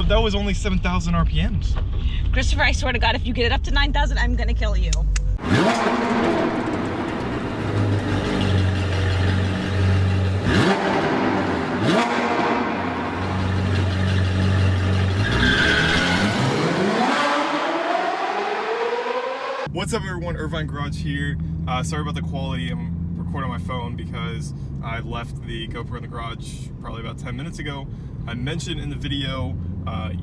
that was only 7,000 RPMs. Christopher, I swear to God, if you get it up to 9,000, I'm gonna kill you. What's up everyone, Irvine Garage here. Sorry about the quality, I'm recording on my phone because I left the GoPro in the garage probably about 10 minutes ago. I mentioned in the video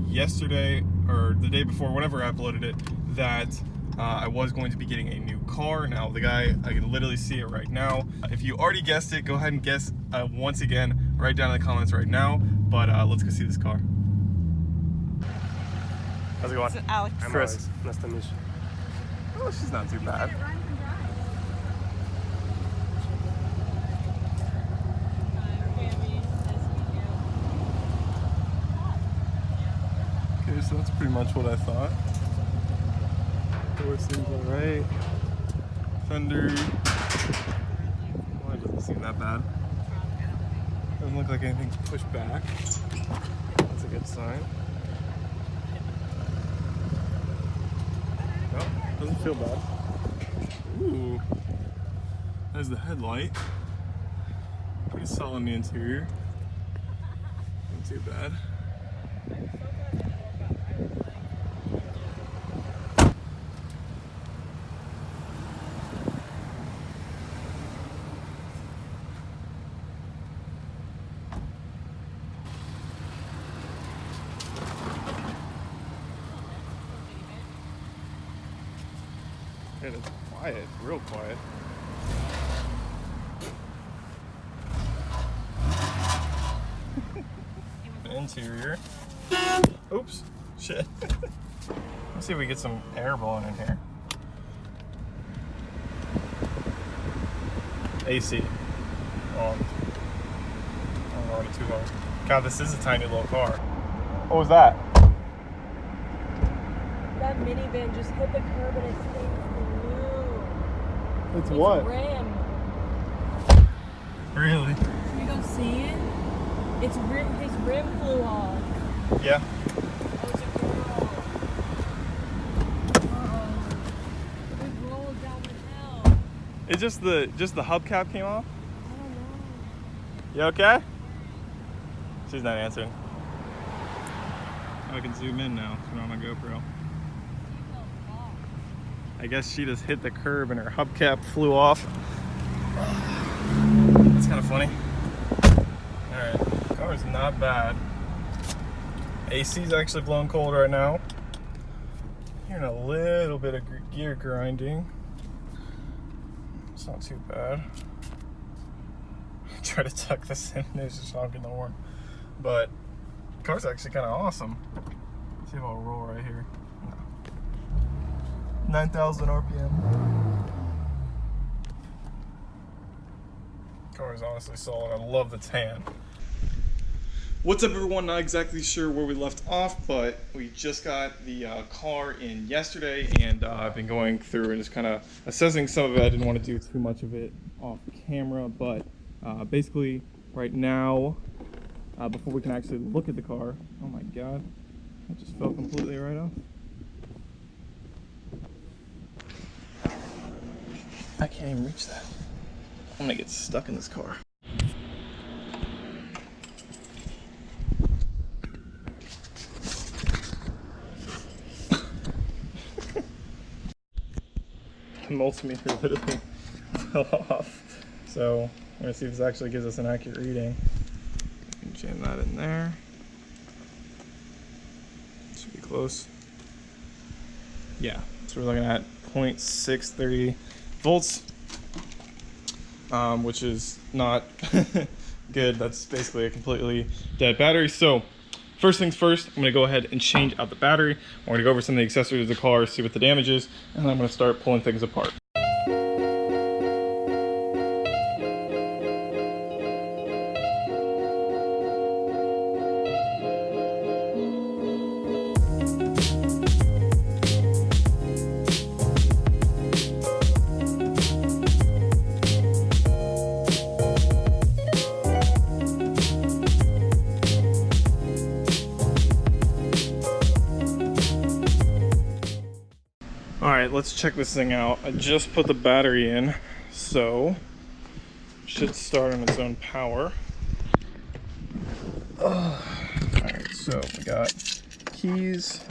yesterday, or the day before, whenever I uploaded it, that I was going to be getting a new car. Now the guy, I can literally see it right now. If you already guessed it, go ahead and guess once again, right down in the comments right now. But let's go see this car. How's it going? It's Alex. Chris. Nice to meet you. Oh, she's not too bad. Okay, so that's pretty much what I thought. Door seems alright. Fender. Well, it doesn't seem that bad. Doesn't look like anything's pushed back. That's a good sign. Oh, doesn't feel bad. Ooh. There's the headlight. Pretty solid in the interior. Not too bad. And it's quiet, real quiet. The interior. Oops, shit. Let's see if we get some air blowing in here. AC on. I'm already too hard. God, this is a tiny little car. What was that? That minivan just hit the curb and it's It's what? Rim. Really? Can you go see it? It's rim. His rim flew off. Yeah. Oh, it's a girl. Uh-oh. We rolled down the hill. It's just the hubcap came off? I don't know. You okay? She's not answering. I can zoom in now. Turn on my GoPro. I guess she just hit the curb and her hubcap flew off. That's kind of funny. Alright, car's not bad. AC's actually blowing cold right now. Hearing a little bit of gear grinding. It's not too bad. Try to tuck this in, there's just honking the horn. But the car's actually kind of awesome. Let's see if I'll roll right here. 9,000 RPM. Car is honestly solid. I love the tan. What's up everyone? Not exactly sure where we left off, but we just got the car in yesterday, and I've been going through and just kind of assessing some of it. I didn't want to do too much of it off camera, but basically right now, before we can actually look at the car, oh my god, it just fell completely right off. I can't even reach that. I'm gonna get stuck in this car. The multimeter literally fell off. So I'm gonna see if this actually gives us an accurate reading. I can jam that in there. Should be close. Yeah, so we're looking at 0.630 volts, which is not good. That's basically a completely dead battery. So first things first, I'm going to go ahead and change out the battery. We're going to go over some of the accessories of the car, see what the damage is, and then I'm going to start pulling things apart. Alright, let's check this thing out. I just put the battery in, so it should start on its own power. Alright, so we got keys.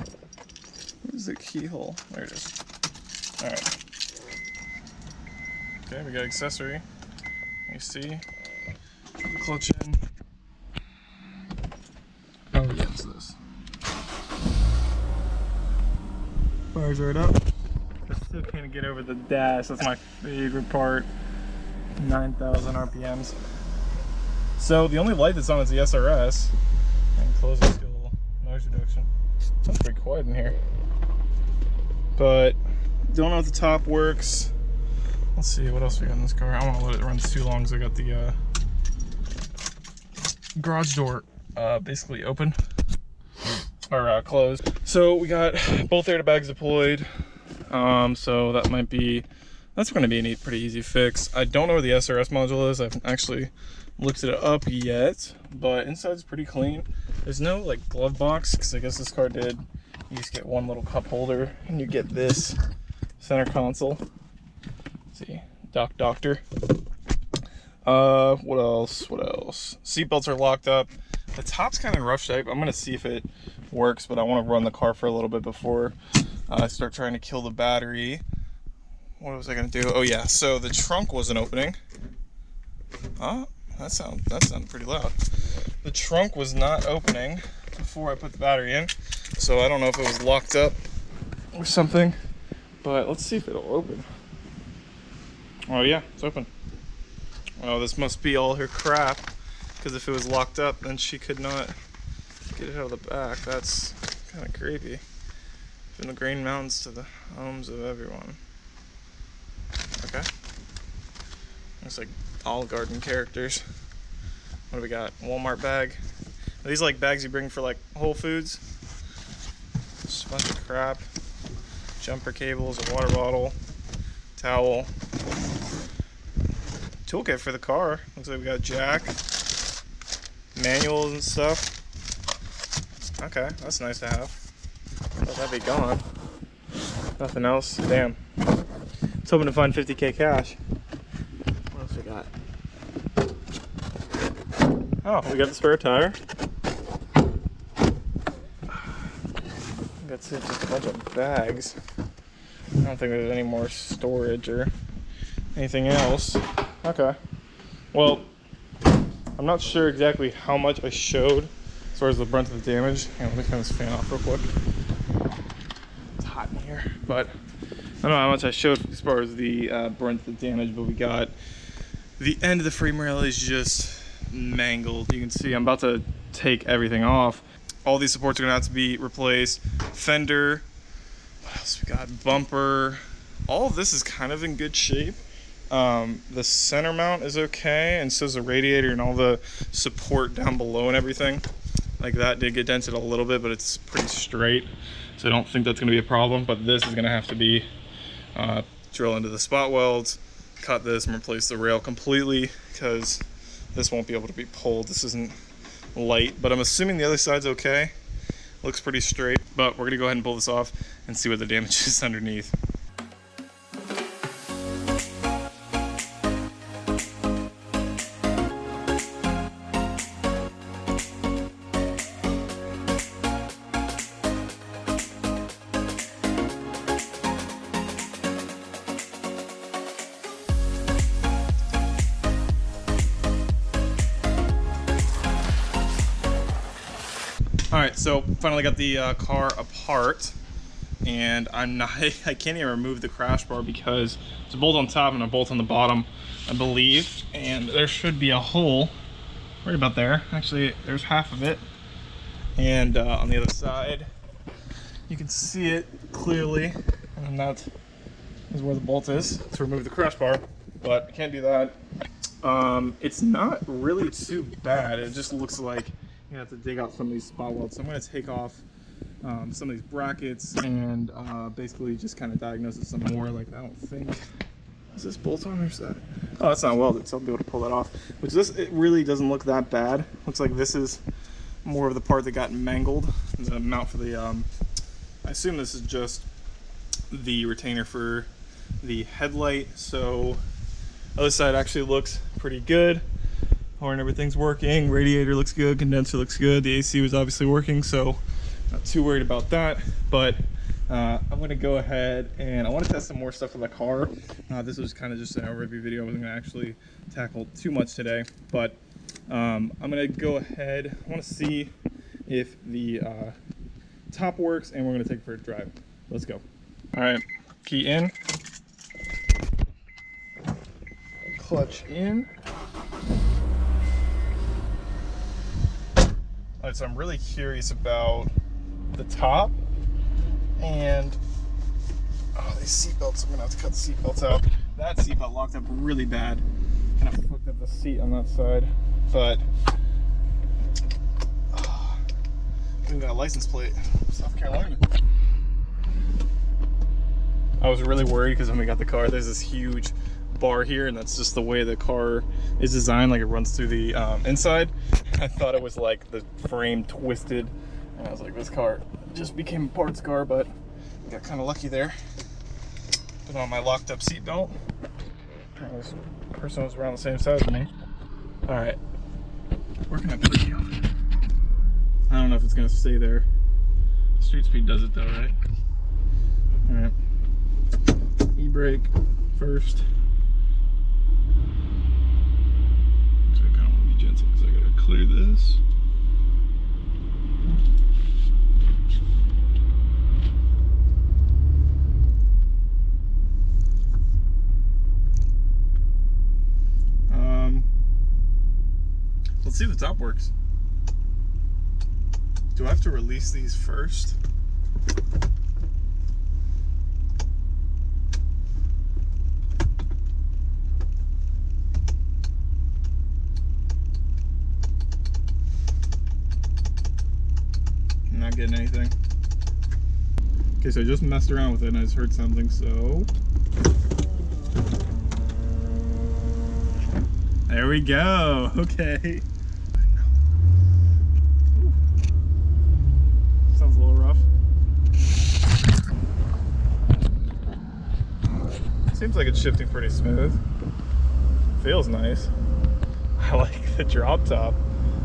Where's the keyhole? There it is. Alright. Okay, we got accessory. You see? Put the clutch in. Oh yeah, it's this. Fires right up. I still can't get over the dash. That's my favorite part. 9,000 RPMs. So the only light that's on is the SRS. And close this, get a little noise reduction. Sounds pretty quiet in here. But don't know if the top works. Let's see what else we got in this car. I don't want to let it run too long, so I got the garage door basically open or closed. So we got both airbags deployed. So that's going to be a pretty easy fix. I don't know where the SRS module is. I haven't actually looked it up yet, but inside's pretty clean. There's no like glove box because I guess this car did. You just get one little cup holder and you get this center console. See, Doctor. What else? Seatbelts are locked up. The top's kind of in rough shape. I'm gonna see if it works, but I want to run the car for a little bit before I start trying to kill the battery. What was I gonna do? Oh yeah, so the trunk wasn't opening. Oh, that sounded pretty loud. The trunk was not opening before I put the battery in, so I don't know if it was locked up or something, but let's see if it'll open. Oh yeah, it's open. Oh, this must be all her crap, because if it was locked up, then she could not get it out of the back. That's kind of creepy. From the Green Mountains to the homes of everyone. Okay. Looks like Olive Garden characters. What do we got? Walmart bag. Are these like bags you bring for like Whole Foods? Just a bunch of crap. Jumper cables, a water bottle, towel. Toolkit for the car. Looks like we got jack, manuals and stuff. Okay, that's nice to have. Thought that'd be gone. Nothing else. Damn. I was hoping to find 50K cash. What else we got? Oh, we got the spare tire. That's it, just a bunch of bags. I don't think there's any more storage or anything else. Okay. Well, I'm not sure exactly how much I showed as far as the brunt of the damage. Hang on, let me turn this fan off real quick. It's hot in here, but I don't know how much I showed as far as the brunt of the damage, but we got the end of the frame rail is just mangled. You can see I'm about to take everything off. All these supports are gonna have to be replaced. Fender, what else we got? Bumper. All of this is kind of in good shape. The center mount is okay, and so is the radiator and all the support down below and everything. Like that did get dented a little bit, but it's pretty straight, so I don't think that's gonna be a problem. But this is gonna have to be drill into the spot welds, cut this, and replace the rail completely, because this won't be able to be pulled. This isn't light, but I'm assuming the other side's okay. Looks pretty straight, but we're gonna go ahead and pull this off and see what the damage is underneath. Alright, so finally got the car apart, and I can't even remove the crash bar because it's a bolt on top and a bolt on the bottom, I believe, and there should be a hole right about there. Actually, there's half of it, and on the other side you can see it clearly, and that is where the bolt is to remove the crash bar, but I can't do that. It's not really too bad. It just looks like you have to dig out some of these spot welds. So I'm going to take off some of these brackets and basically just kind of diagnose it some more. Like, I don't think, is this bolt on or is that? Oh, that's not welded, so I'll be able to pull that off. Which it really doesn't look that bad. Looks like this is more of the part that got mangled. The mount for the, I assume this is just the retainer for the headlight. So other side actually looks pretty good. Horn, everything's working. Radiator looks good. Condenser looks good. The AC was obviously working, so not too worried about that. But I'm gonna go ahead and I want to test some more stuff in the car. This was kind of just an overview video. I wasn't gonna actually tackle too much today, but I'm gonna go ahead. I want to see if the top works, and we're gonna take it for a drive. Let's go. All right, key in, clutch in. All right, so I'm really curious about the top and these seat belts. I'm gonna have to cut the seat belts out. That seat belt locked up really bad. Kind of fucked up the seat on that side, but even got a license plate, South Carolina. I was really worried because when we got the car, there's this huge bar here, and that's just the way the car is designed, like it runs through the inside. I thought it was like the frame twisted, and I was like, this car just became a parts car, but I got kind of lucky there. Put on my locked up seat belt. This person was around the same size as me. All right, where can I put you? I don't know if it's gonna stay there. Street speed does it though, right? All right. E-brake first. So I kind of want to be gentle because I gotta clear this. Let's see if the top works. Do I have to release these first? I'm not getting anything. Okay, so I just messed around with it and I just heard something, so. There we go, okay. Sounds a little rough. Seems like it's shifting pretty smooth. Feels nice. I like the drop top.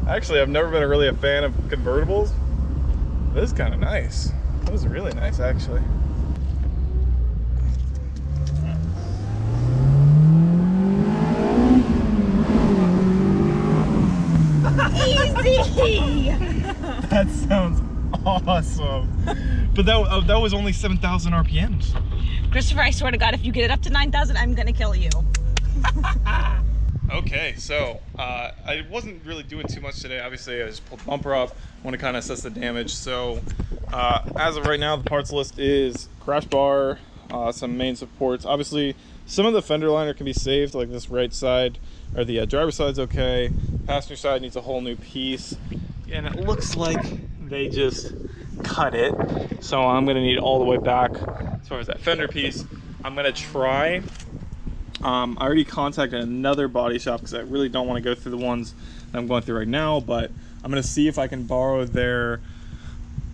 Actually, I've never been really a fan of convertibles. This is kind of nice. That was really nice, actually. Easy! That sounds awesome. But that was only 7,000 RPMs. Christopher, I swear to God, if you get it up to 9,000, I'm gonna kill you. Okay, so I wasn't really doing too much today. Obviously, I just pulled the bumper off. I want to kind of assess the damage. So as of right now, the parts list is crash bar, some main supports. Obviously, some of the fender liner can be saved, like this right side, or the driver's side's okay. Passenger side needs a whole new piece. And it looks like they just cut it. So I'm gonna need all the way back as far as that fender piece. I'm gonna try. I already contacted another body shop because I really don't want to go through the ones that I'm going through right now, but I'm gonna see if I can borrow their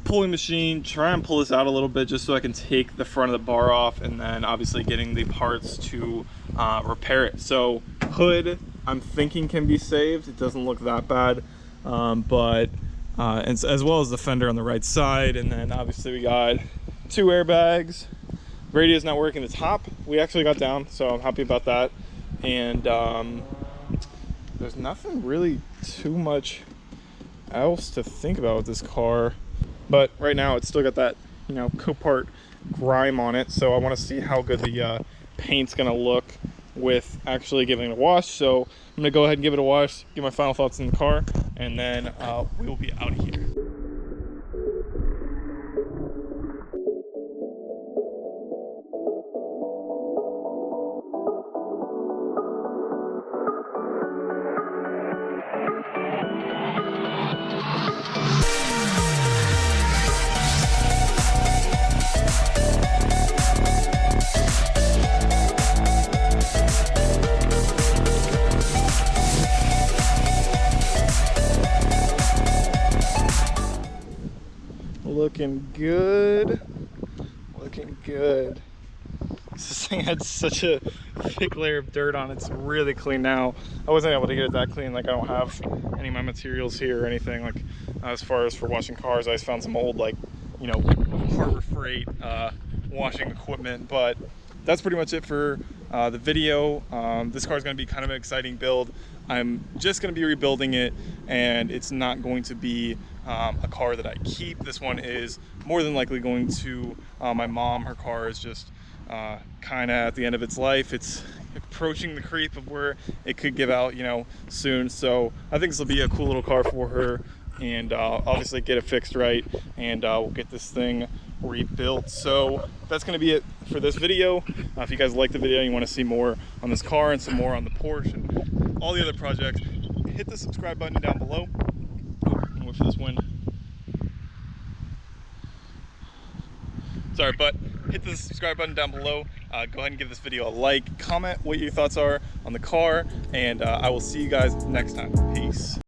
pulling machine, try and pull this out a little bit just so I can take the front of the bar off, and then obviously getting the parts to repair it. So hood, I'm thinking can be saved. It doesn't look that bad, but as well as the fender on the right side. And then obviously we got 2 airbags. Radio's not working. The top we actually got down, so I'm happy about that. And there's nothing really too much else to think about with this car. But right now it's still got that, you know, Copart grime on it. So I want to see how good the paint's gonna look with actually giving it a wash. So I'm gonna go ahead and give it a wash, give my final thoughts in the car, and then we will be out of here. Looking good. looking good. This thing had such a thick layer of dirt on it. It's really clean now. I wasn't able to get it that clean. Like, I don't have any of my materials here or anything. Like, as far as for washing cars, I just found some old, like, you know, Harbor Freight washing equipment. But that's pretty much it for the video. This car is going to be kind of an exciting build. I'm just going to be rebuilding it, and it's not going to be a car that I keep. This one is more than likely going to my mom. Her car is just kind of at the end of its life. It's approaching the creep of where it could give out, you know, soon. So I think this will be a cool little car for her, and obviously get it fixed right, and we'll get this thing rebuilt. So that's going to be it for this video. If you guys like the video and you want to see more on this car and some more on the Porsche and all the other projects, hit the subscribe button down below. Wait for this wind. Sorry, but hit the subscribe button down below. Go ahead and give this video a like, comment what your thoughts are on the car, and I will see you guys next time. Peace.